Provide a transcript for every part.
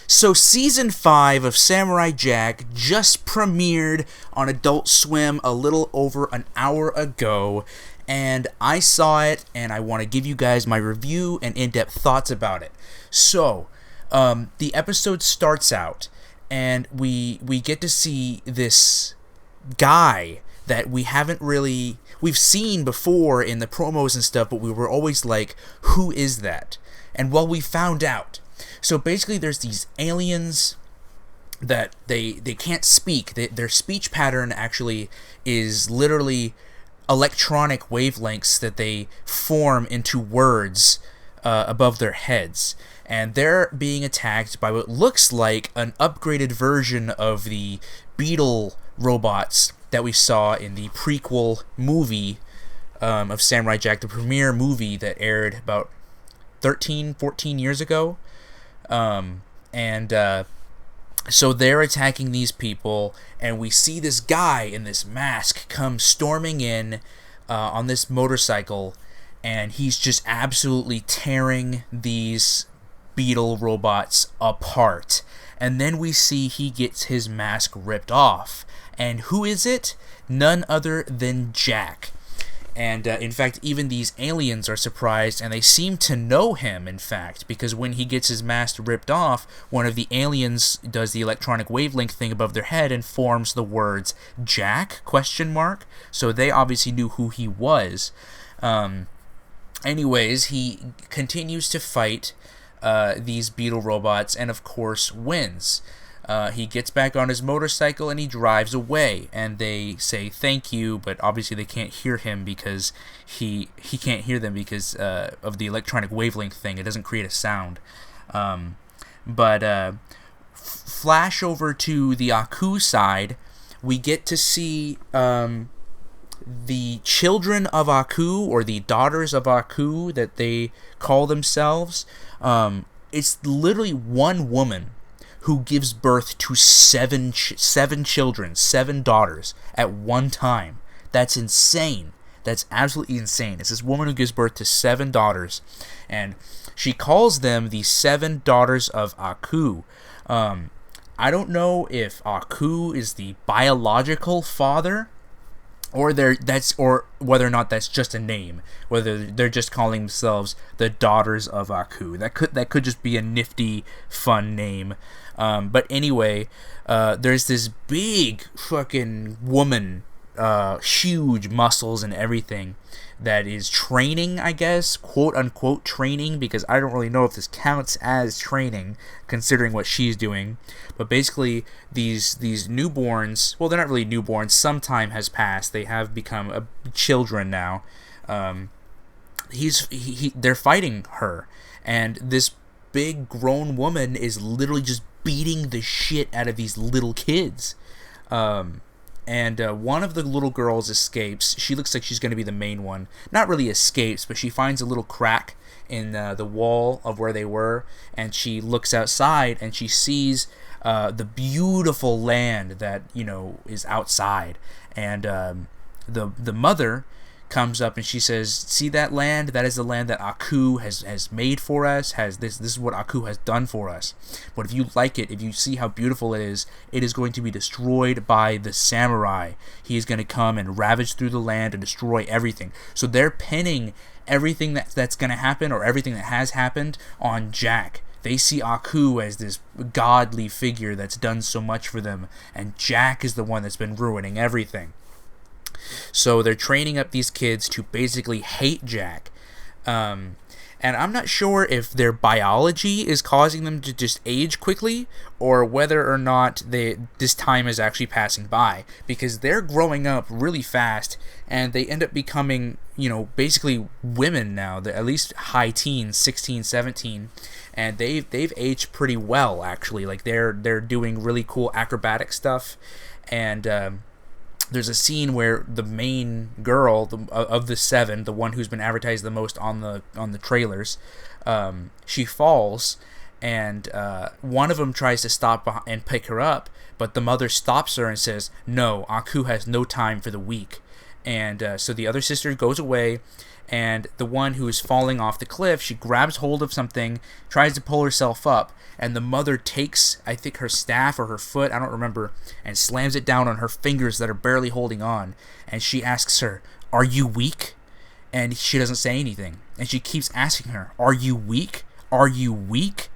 So season 5 of Samurai Jack just premiered on Adult Swim a little over an hour ago, and I saw it and I want to give you guys my review and in-depth thoughts about it. So, the episode starts out and we get to see this guy that we've seen before in the promos and stuff, but we were always like, who is that? And well, we found out. So basically there's these aliens that they can't speak. Their speech pattern actually is literally electronic wavelengths that they form into words above their heads. And they're being attacked by what looks like an upgraded version of the Beetle robots that we saw in the prequel movie of Samurai Jack, the premiere movie that aired about 14 years ago. So they're attacking these people, and we see this guy in this mask come storming in on this motorcycle, and he's just absolutely tearing these Beetle robots apart. And then we see he gets his mask ripped off. And who is it? None other than Jack. And in fact, even these aliens are surprised, and they seem to know him, in fact, because when he gets his mask ripped off, one of the aliens does the electronic wavelength thing above their head and forms the words Jack? ? So they obviously knew who he was. Anyways, he continues to fight these Beetle robots and, of course, wins. He gets back on his motorcycle and he drives away, and they say thank you, but obviously they can't hear him because he can't hear them because of the electronic wavelength thing. It doesn't create a sound. Flash over to the Aku side, we get to see the children of Aku, or the daughters of Aku that they call themselves. It's literally one woman who gives birth to seven children, 7 daughters at one time. That's insane. That's absolutely insane. It's this woman who gives birth to 7 daughters, and she calls them the 7 daughters of Aku. I don't know if Aku is the biological father, or whether or not that's just a name, whether they're just calling themselves the daughters of Aku. That could just be a nifty, fun name. But anyway, there's this big fucking woman, huge muscles and everything, that is training, I guess, quote unquote training, because I don't really know if this counts as training considering what she's doing. But basically these newborns, well, they're not really newborns, some time has passed, they have become children now. They're fighting her, and this big grown woman is literally just beating the shit out of these little kids. And one of the little girls escapes. She looks like she's going to be the main one. Not really escapes, but she finds a little crack in the wall of where they were, and she looks outside and she sees the beautiful land that, is outside. And the mother comes up and she says, "See that land? That is the land that Aku has made for us. This is what Aku has done for us. But if you like it, if you see how beautiful it is going to be destroyed by the samurai. He is going to come and ravage through the land and destroy everything." So they're pinning everything that's going to happen, or everything that has happened, on Jack. They see Aku as this godly figure that's done so much for them, and Jack is the one that's been ruining everything. So they're training up these kids to basically hate Jack. And I'm not sure if their biology is causing them to just age quickly, or whether or not this time is actually passing by, because they're growing up really fast, and they end up becoming, basically women now. They're at least high teens, 16, 17, and they've aged pretty well, actually. Like they're doing really cool acrobatic stuff, and there's a scene where the main girl of the 7, the one who's been advertised the most on the trailers, she falls, and one of them tries to stop and pick her up, but the mother stops her and says, "No, Aku has no time for the weak." And so the other sister goes away, and the one who is falling off the cliff, she grabs hold of something, tries to pull herself up, and the mother takes, I think, her staff or her foot, I don't remember, and slams it down on her fingers that are barely holding on. And she asks her, "Are you weak?" And she doesn't say anything. And she keeps asking her, "Are you weak? Are you weak?"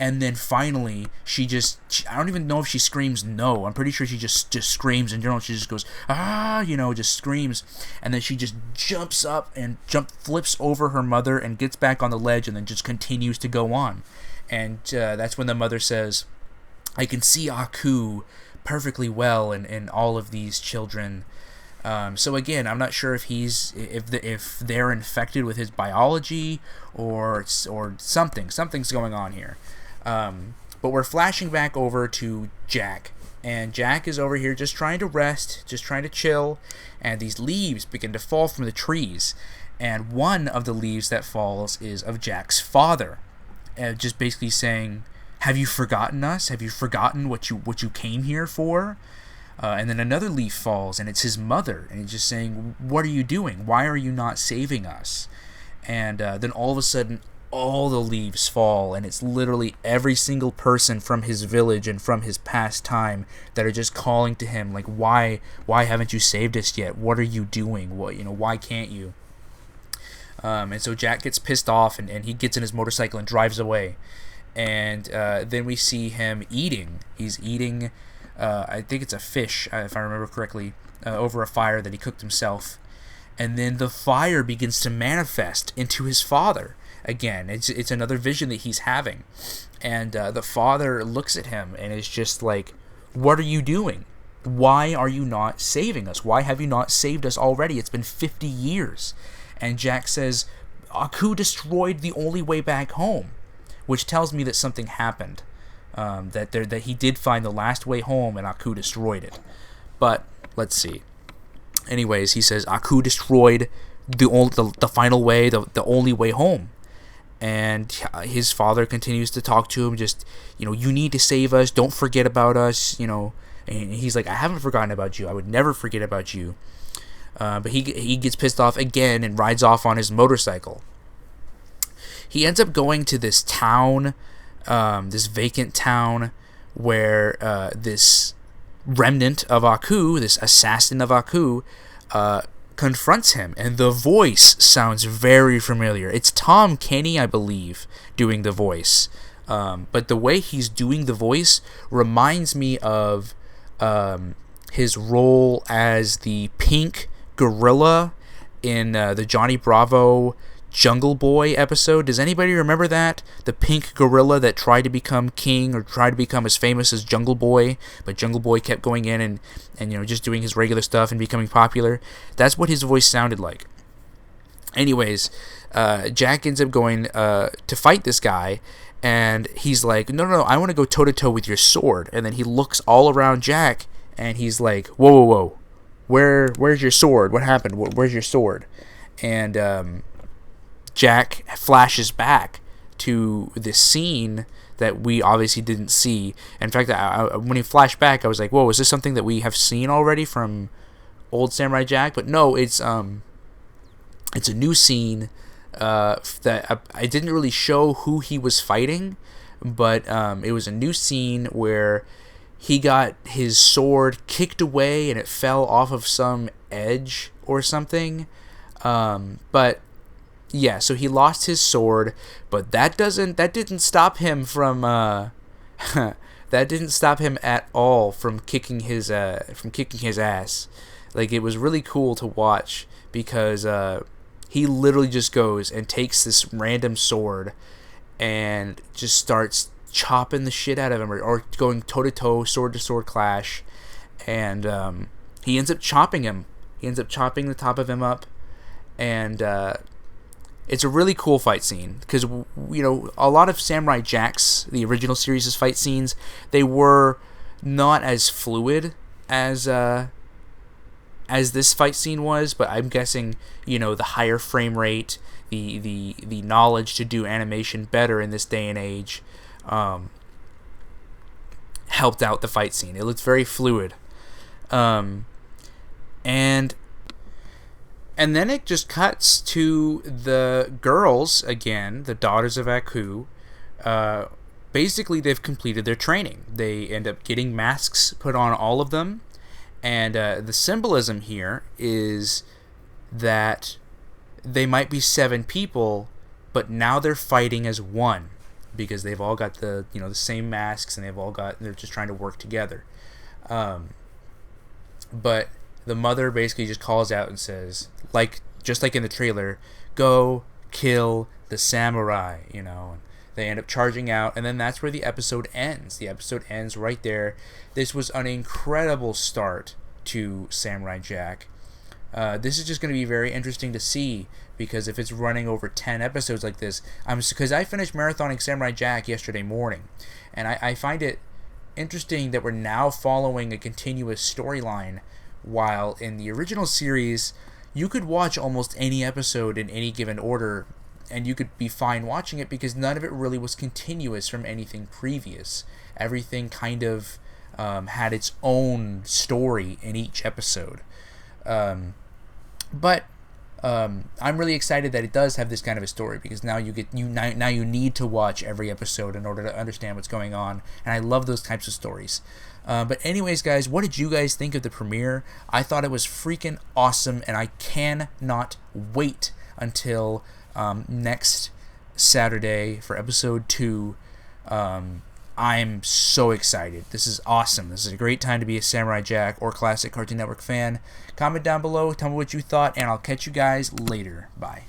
And then finally, I don't even know if she screams no. I'm pretty sure she just screams in general. She just goes, "Ah," just screams. And then she just jumps up and flips over her mother and gets back on the ledge and then just continues to go on. And that's when the mother says, "I can see Aku perfectly well in all of these children." So again, I'm not sure if they're infected with his biology or something's going on here. But we're flashing back over to Jack, and Jack is over here just trying to rest, just trying to chill, and these leaves begin to fall from the trees, and one of the leaves that falls is of Jack's father, just basically saying, "Have you forgotten us? Have you forgotten what you came here for?" And then another leaf falls, and it's his mother, and he's just saying, "What are you doing? Why are you not saving us?" And then all of a sudden, all the leaves fall, and it's literally every single person from his village and from his past time that are just calling to him, like, why haven't you saved us yet? What are you doing? Why can't you? And so Jack gets pissed off, and he gets in his motorcycle and drives away. And then we see him eating. He's eating, I think it's a fish, if I remember correctly, over a fire that he cooked himself. And then the fire begins to manifest into his father. Again, it's another vision that he's having. And the father looks at him and is just like, "What are you doing? Why are you not saving us? Why have you not saved us already? It's been 50 years. And Jack says, "Aku destroyed the only way back home," which tells me that something happened. That he did find the last way home and Aku destroyed it. But let's see. Anyways, he says Aku destroyed the final way, the only way home. And his father continues to talk to him, just, "You need to save us. Don't forget about us." And he's like, "I haven't forgotten about you. I would never forget about you." But he gets pissed off again and rides off on his motorcycle. He ends up going to this town, this vacant town, where this remnant of Aku, this assassin of Aku, confronts him, and the voice sounds very familiar. It's Tom Kenny, I believe, doing the voice. But the way he's doing the voice reminds me of his role as the pink gorilla in the Johnny Bravo Jungle Boy episode. Does anybody remember that? The pink gorilla that tried to become king or tried to become as famous as Jungle Boy, but Jungle Boy kept going in and just doing his regular stuff and becoming popular. That's what his voice sounded like. Anyways, Jack ends up going to fight this guy, and he's like, no, I want to go toe-to-toe with your sword. And then he looks all around Jack, and he's like, whoa, where's your sword? What happened? Where's your sword? And Jack flashes back to this scene that we obviously didn't see. In fact, when he flashed back, I was like, whoa, is this something that we have seen already from old Samurai Jack? But no, it's a new scene that I didn't really show who he was fighting, but it was a new scene where he got his sword kicked away and it fell off of some edge or something. But yeah, so he lost his sword, but that didn't stop him from that didn't stop him at all from kicking his ass. Like, it was really cool to watch because he literally just goes and takes this random sword and just starts chopping the shit out of him, or going toe-to-toe, sword-to-sword clash, and he ends up chopping him. He ends up chopping the top of him up, and it's a really cool fight scene because, a lot of Samurai Jack's, the original series' fight scenes, they were not as fluid as this fight scene was, but I'm guessing, the higher frame rate, the knowledge to do animation better in this day and age helped out the fight scene. It looked very fluid. And And then it just cuts to the girls again, the daughters of Aku. Basically, they've completed their training. They end up getting masks put on all of them. And the symbolism here is that they might be 7 people, but now they're fighting as one because they've all got the same masks and they're just trying to work together. But the mother basically just calls out and says, just like in the trailer, go kill the samurai, and they end up charging out, and then that's where the episode ends. The episode ends right there. This was an incredible start to Samurai Jack. This is just going to be very interesting to see, because if it's running over 10 episodes like this, because I finished marathoning Samurai Jack yesterday morning, and I find it interesting that we're now following a continuous storyline, while in the original series, you could watch almost any episode in any given order, and you could be fine watching it because none of it really was continuous from anything previous. Everything kind of had its own story in each episode. But I'm really excited that it does have this kind of a story, because now you need to watch every episode in order to understand what's going on, and I love those types of stories. But anyways, guys, what did you guys think of the premiere? I thought it was freaking awesome, and I cannot wait until next Saturday for episode 2. I'm so excited. This is awesome. This is a great time to be a Samurai Jack or classic Cartoon Network fan. Comment down below, tell me what you thought, and I'll catch you guys later. Bye.